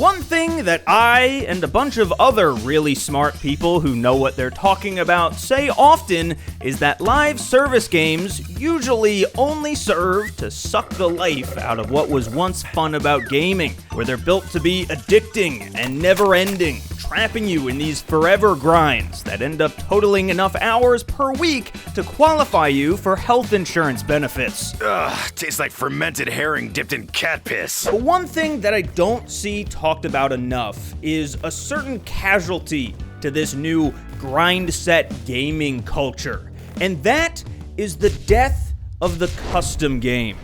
One thing that I and a bunch of other really smart people who know what they're talking about say often is that live service games usually only serve to suck the life out of what was once fun about gaming, where they're built to be addicting and never-ending, trapping you in these forever grinds that end up totaling enough hours per week to qualify you for health insurance benefits. Ugh, tastes like fermented herring dipped in cat piss. But one thing that I don't see talked about enough is a certain casualty to this new grind set gaming culture, and that is the death of the custom game.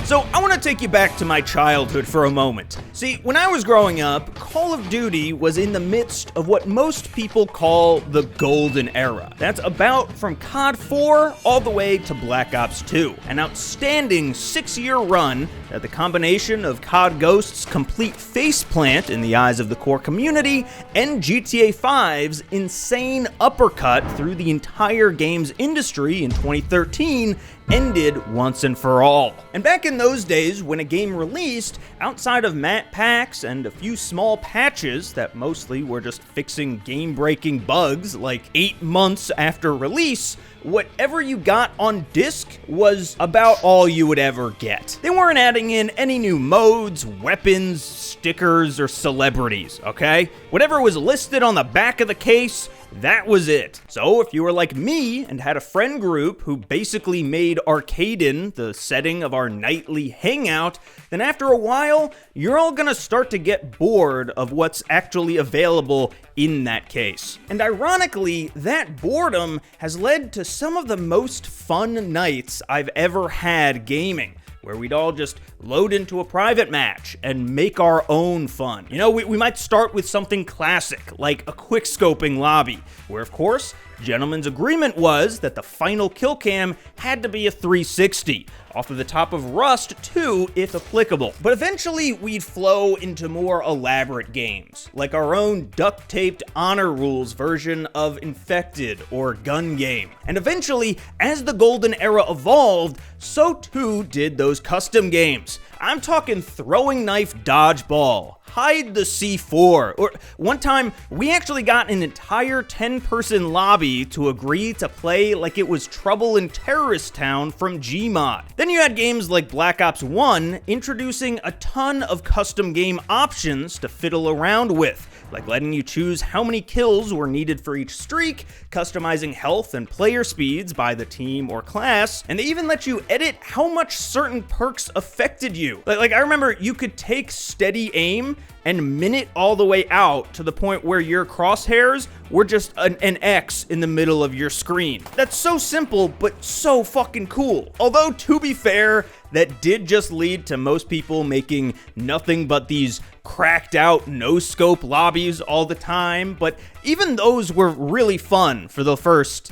So I want to take you back to my childhood for a moment. See, when I was growing up, Call of Duty was in the midst of what most people call the golden era. That's about from COD 4 all the way to Black Ops 2. An outstanding 6-year run that the combination of COD Ghost's complete faceplant in the eyes of the core community and GTA 5's insane uppercut through the entire games industry in 2013 ended once and for all. And back in those days, when a game released, outside of map packs and a few small patches that mostly were just fixing game-breaking bugs like 8 months after release, whatever you got on disc was about all you would ever get. They weren't adding in any new modes, weapons, stickers, or celebrities, okay? Whatever was listed on the back of the case, that was it. So if you were like me and had a friend group who basically made Arcaden the setting of our nightly hangout, then after a while, you're all gonna start to get bored of what's actually available in that case. And ironically, that boredom has led to some of the most fun nights I've ever had gaming, where we'd all just load into a private match and make our own fun. You know, we might start with something classic, like a quickscoping lobby, where of course, gentlemen's agreement was that the final kill cam had to be a 360, off of the top of Rust too, if applicable. But eventually we'd flow into more elaborate games, like our own duct-taped honor rules version of Infected or Gun Game. And eventually, as the golden era evolved, so too did those custom games. I'm talking throwing knife dodgeball, hide the C4, or one time we actually got an entire 10-person lobby to agree to play like it was Trouble in Terrorist Town from Gmod. Then you had games like Black Ops 1 introducing a ton of custom game options to fiddle around with, like letting you choose how many kills were needed for each streak, customizing health and player speeds by the team or class, and they even let you edit how much certain perks affected you. Like I remember you could take steady aim and min it all the way out to the point where your crosshairs were just an X in the middle of your screen. That's so simple, but so fucking cool. Although, to be fair, that did just lead to most people making nothing but these cracked out no-scope lobbies all the time, but even those were really fun for the first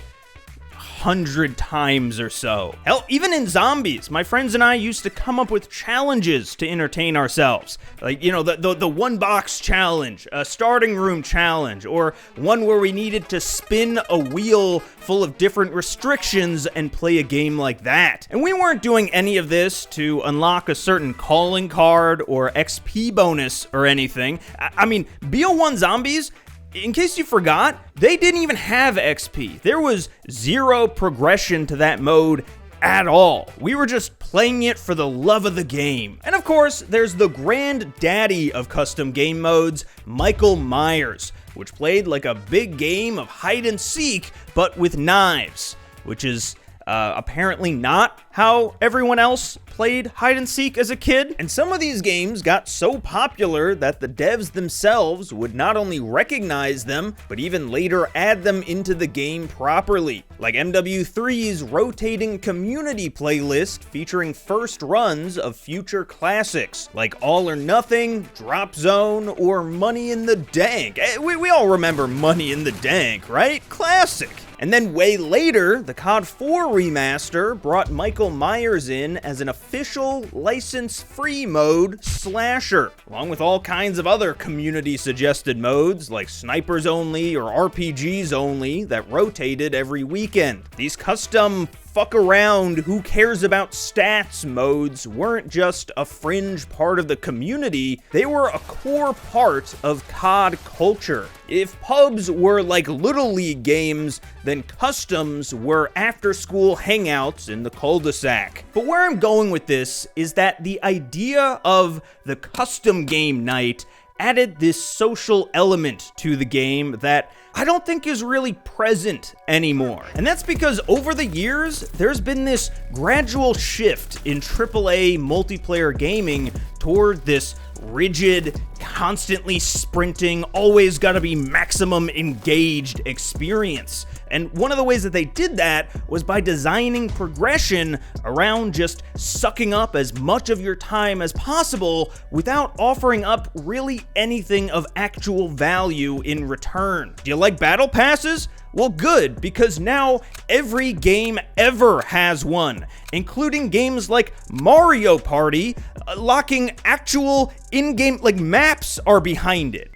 100 times or so. Hell, even in Zombies, my friends and I used to come up with challenges to entertain ourselves. Like, you know, the one box challenge, a starting room challenge, or one where we needed to spin a wheel full of different restrictions and play a game like that. And we weren't doing any of this to unlock a certain calling card or XP bonus or anything. I mean, BO1 Zombies, in case you forgot, they didn't even have XP. There was zero progression to that mode at all. We were just playing it for the love of the game. And of course, there's the granddaddy of custom game modes, Michael Myers, which played like a big game of hide and seek, but with knives, which is apparently not how everyone else played hide and seek as a kid. And some of these games got so popular that the devs themselves would not only recognize them, but even later add them into the game properly. Like MW3's rotating community playlist featuring first runs of future classics, like All or Nothing, Drop Zone, or Money in the Dank. We all remember Money in the Dank, right? Classic. And then way later, the COD 4 remaster brought Michael Myers in as an official license-free mode slasher, along with all kinds of other community-suggested modes like snipers only or RPGs only that rotated every weekend. These custom fuck around, who cares about stats modes weren't just a fringe part of the community, they were a core part of COD culture. If pubs were like Little League games, then customs were after-school hangouts in the cul-de-sac. But where I'm going with this is that the idea of the custom game night added this social element to the game that I don't think is really present anymore. And that's because over the years, there's been this gradual shift in AAA multiplayer gaming toward this rigid, constantly sprinting, always gotta be maximum engaged experience. And one of the ways that they did that was by designing progression around just sucking up as much of your time as possible without offering up really anything of actual value in return. Do you like battle passes? Well, good, because now every game ever has one, including games like Mario Party, locking actual in-game, like, maps are behind it.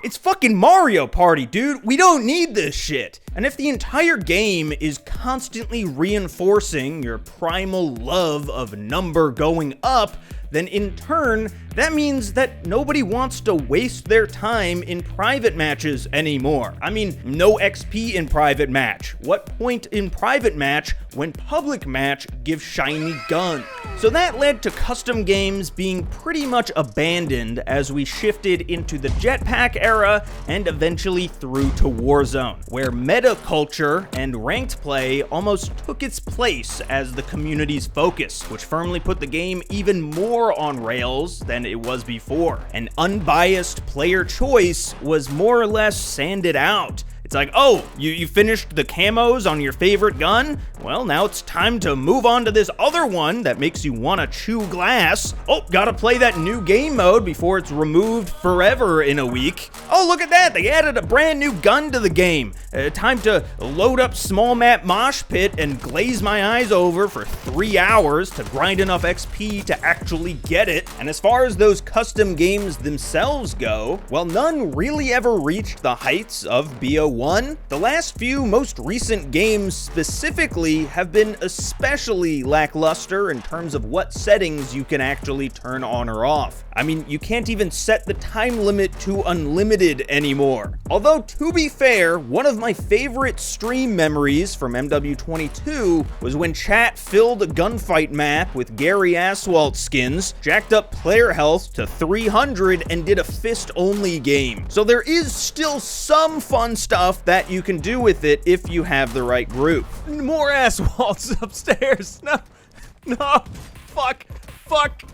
It's fucking Mario Party, dude. We don't need this shit. And if the entire game is constantly reinforcing your primal love of number going up, then in turn, that means that nobody wants to waste their time in private matches anymore. I mean, no XP in private match. What point in private match when public match gives shiny gun? So that led to custom games being pretty much abandoned as we shifted into the jetpack era and eventually through to Warzone, where meta culture and ranked play almost took its place as the community's focus, which firmly put the game even more on rails than it was before. And unbiased player choice was more or less sanded out. It's like, oh, you finished the camos on your favorite gun? Well, now it's time to move on to this other one that makes you want to chew glass. Oh, gotta play that new game mode before it's removed forever in a week. Oh, look at that, they added a brand new gun to the game. Time to load up small map mosh pit and glaze my eyes over for 3 hours to grind enough XP to actually get it. And as far as those custom games themselves go, well, none really ever reached the heights of BO1. The last few most recent games specifically have been especially lackluster in terms of what settings you can actually turn on or off. I mean, you can't even set the time limit to unlimited anymore. Although, to be fair, one of my favorite stream memories from MW22 was when chat filled a gunfight map with Gary Aswalt skins, jacked up player health to 300, and did a fist-only game. So there is still some fun stuff that you can do with it if you have the right group. More Aswalts upstairs. No, fuck.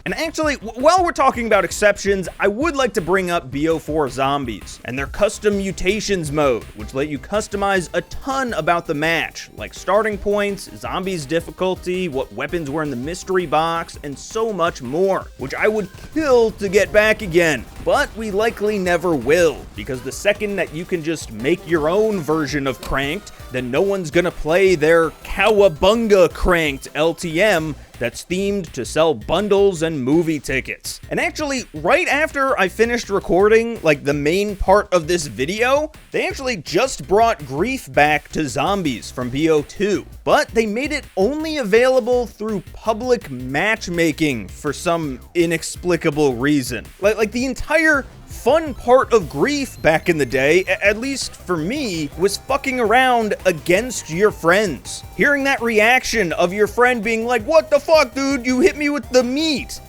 And actually, while we're talking about exceptions, I would like to bring up BO4 Zombies and their custom mutations mode, which let you customize a ton about the match, like starting points, zombies difficulty, what weapons were in the mystery box, and so much more, which I would kill to get back again. But we likely never will, because the second that you can just make your own version of Cranked, then no one's gonna play their Cowabunga Cranked LTM that's themed to sell bundles and movie tickets. And actually, right after I finished recording, like, the main part of this video, they actually just brought Grief back to Zombies from BO2. But they made it only available through public matchmaking for some inexplicable reason. Like the entire fun part of Grief back in the day, at least for me, was fucking around against your friends. Hearing that reaction of your friend being like, "What the fuck, dude? You hit me with the meat."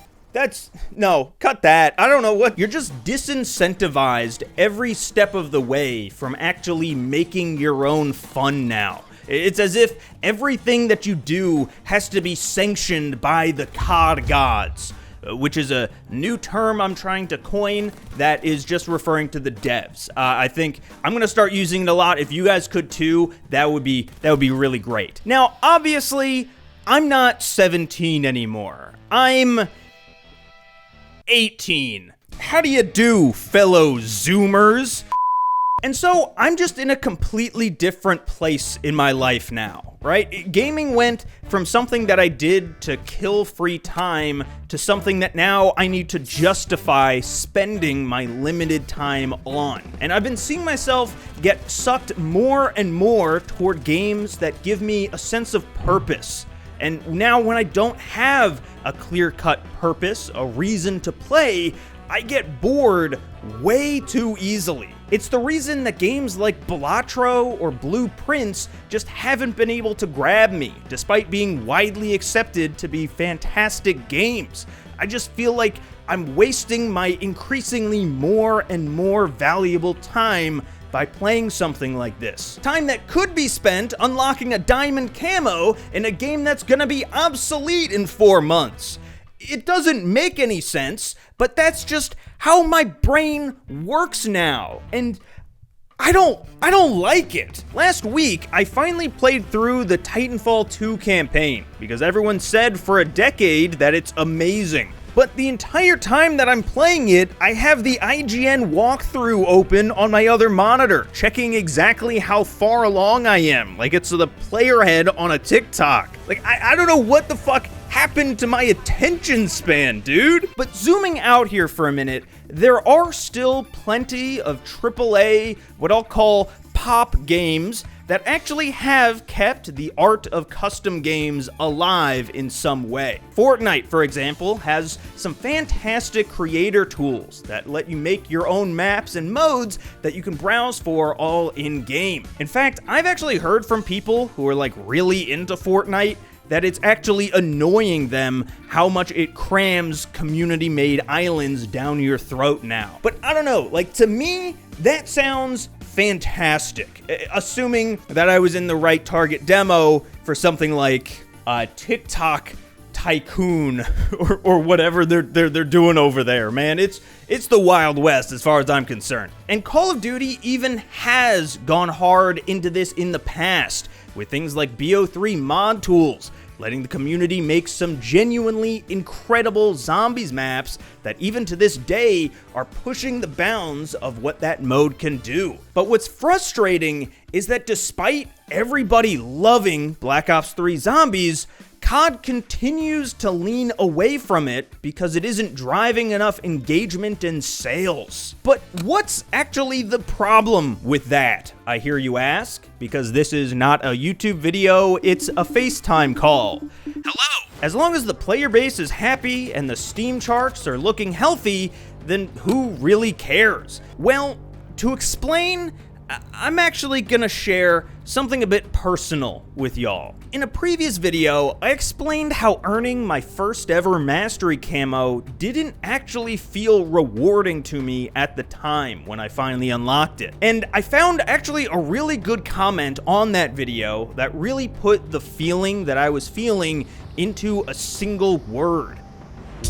No, cut that. I don't know what. You're just disincentivized every step of the way from actually making your own fun now. It's as if everything that you do has to be sanctioned by the COD gods, which is a new term I'm trying to coin that is just referring to the devs. I think I'm gonna start using it a lot. If you guys could too, that would be really great. Now, obviously, I'm not 17 anymore. I'm 18. How do you do, fellow Zoomers? And so I'm just in a completely different place in my life now, right? Gaming went from something that I did to kill free time to something that now I need to justify spending my limited time on. And I've been seeing myself get sucked more and more toward games that give me a sense of purpose. And now when I don't have a clear-cut purpose, a reason to play, I get bored way too easily. It's the reason that games like Balatro or Blue Prince just haven't been able to grab me, despite being widely accepted to be fantastic games. I just feel like I'm wasting my increasingly more and more valuable time by playing something like this. Time that could be spent unlocking a diamond camo in a game that's gonna be obsolete in 4 months. It doesn't make any sense, but that's just how my brain works now. And I don't like it. Last week, I finally played through the Titanfall 2 campaign because everyone said for a decade that it's amazing. But the entire time that I'm playing it, I have the IGN walkthrough open on my other monitor, checking exactly how far along I am, like it's the player head on a TikTok. Like, I don't know what the fuck happened to my attention span, dude? But zooming out here for a minute, there are still plenty of AAA, what I'll call pop games, that actually have kept the art of custom games alive in some way. Fortnite, for example, has some fantastic creator tools that let you make your own maps and modes that you can browse for all in-game. In fact, I've actually heard from people who are like really into Fortnite that it's actually annoying them how much it crams community-made islands down your throat now. But I don't know, like to me, that sounds fantastic, assuming that I was in the right target demo for something like TikTok Tycoon or whatever they're doing over there, man. It's the Wild West as far as I'm concerned. And Call of Duty even has gone hard into this in the past with things like BO3 mod tools, letting the community make some genuinely incredible zombies maps that even to this day are pushing the bounds of what that mode can do. But what's frustrating is that despite everybody loving Black Ops 3 Zombies, COD continues to lean away from it because it isn't driving enough engagement and sales. But what's actually the problem with that, I hear you ask? Because this is not a YouTube video, it's a FaceTime call. Hello! As long as the player base is happy and the Steam charts are looking healthy, then who really cares? Well, to explain, I'm actually gonna share something a bit personal with y'all. In a previous video, I explained how earning my first ever mastery camo didn't actually feel rewarding to me at the time when I finally unlocked it. And I found actually a really good comment on that video that really put the feeling that I was feeling into a single word: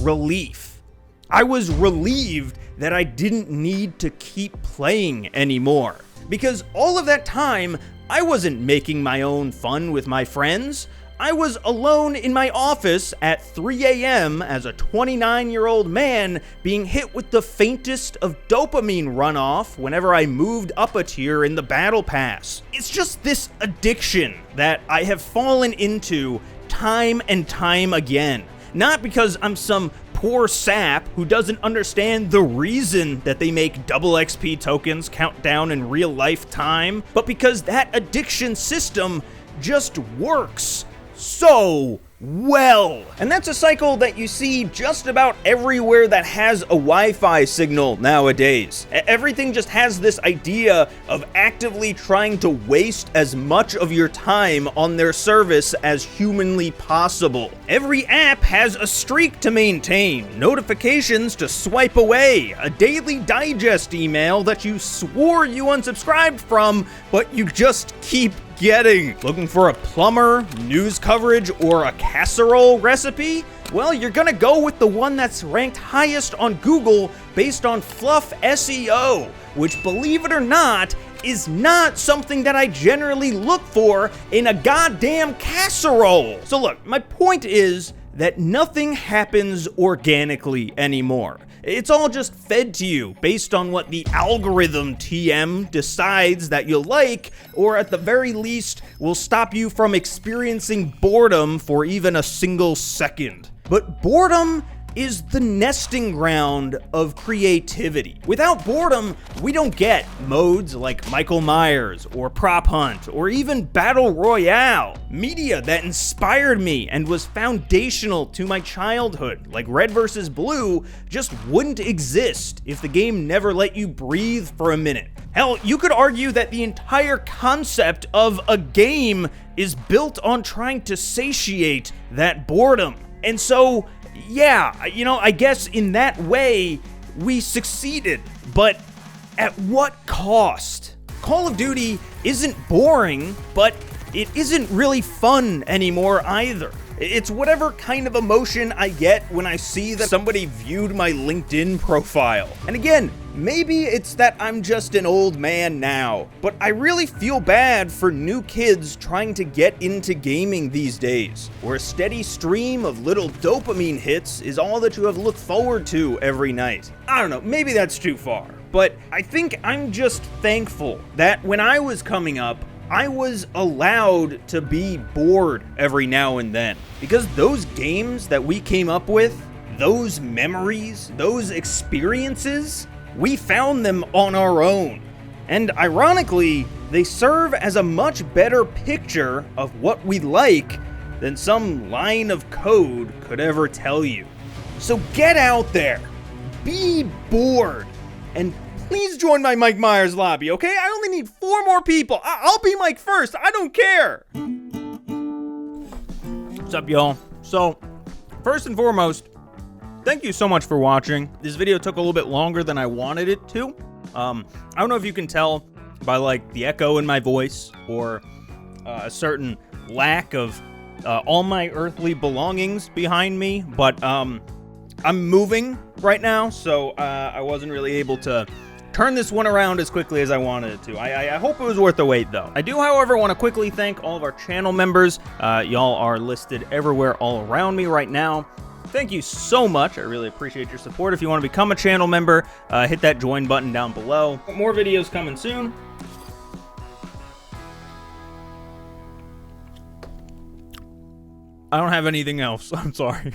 relief. I was relieved that I didn't need to keep playing anymore. Because all of that time, I wasn't making my own fun with my friends. I was alone in my office at 3 a.m. as a 29-year-old man being hit with the faintest of dopamine runoff whenever I moved up a tier in the battle pass. It's just this addiction that I have fallen into time and time again. Not because I'm some poor sap who doesn't understand the reason that they make double XP tokens count down in real life time, but because that addiction system just works so well. And that's a cycle that you see just about everywhere that has a Wi-Fi signal nowadays. Everything just has this idea of actively trying to waste as much of your time on their service as humanly possible. Every app has a streak to maintain, notifications to swipe away, a daily digest email that you swore you unsubscribed from, but you just keep getting. Looking for a plumber, news coverage, or a casserole recipe? Well, you're gonna go with the one that's ranked highest on Google based on fluff SEO, which, believe it or not, is not something that I generally look for in a goddamn casserole. So look, my point is that nothing happens organically anymore. It's all just fed to you based on what the algorithm TM decides that you'll like, or at the very least will stop you from experiencing boredom for even a single second. But boredom is the nesting ground of creativity. Without boredom, we don't get modes like Michael Myers or Prop Hunt or even Battle Royale. Media that inspired me and was foundational to my childhood, like Red vs. Blue, just wouldn't exist if the game never let you breathe for a minute. Hell, you could argue that the entire concept of a game is built on trying to satiate that boredom. And so, yeah, I guess in that way, we succeeded. But at what cost? Call of Duty isn't boring, but it isn't really fun anymore either. It's whatever kind of emotion I get when I see that somebody viewed my LinkedIn profile. And again, maybe it's that I'm just an old man now, but I really feel bad for new kids trying to get into gaming these days, where a steady stream of little dopamine hits is all that you have looked forward to every night. I don't know, maybe that's too far, but I think I'm just thankful that when I was coming up, I was allowed to be bored every now and then, because those games that we came up with, those memories, those experiences, we found them on our own. And ironically, they serve as a much better picture of what we like than some line of code could ever tell you. So get out there, be bored, and please join my Mike Myers lobby, okay? I only need 4 more people. I'll be Mike first. I don't care. What's up, y'all? So, first and foremost, thank you so much for watching. This video took a little bit longer than I wanted it to. I don't know if you can tell by, like, the echo in my voice or a certain lack of all my earthly belongings behind me, but I'm moving right now, so I wasn't really able to turn this one around as quickly as I wanted it to. I hope it was worth the wait, though. I do, however, want to quickly thank all of our channel members. Y'all are listed everywhere all around me right now. Thank you so much. I really appreciate your support. If you want to become a channel member, hit that join button down below. More videos coming soon. I don't have anything else. I'm sorry.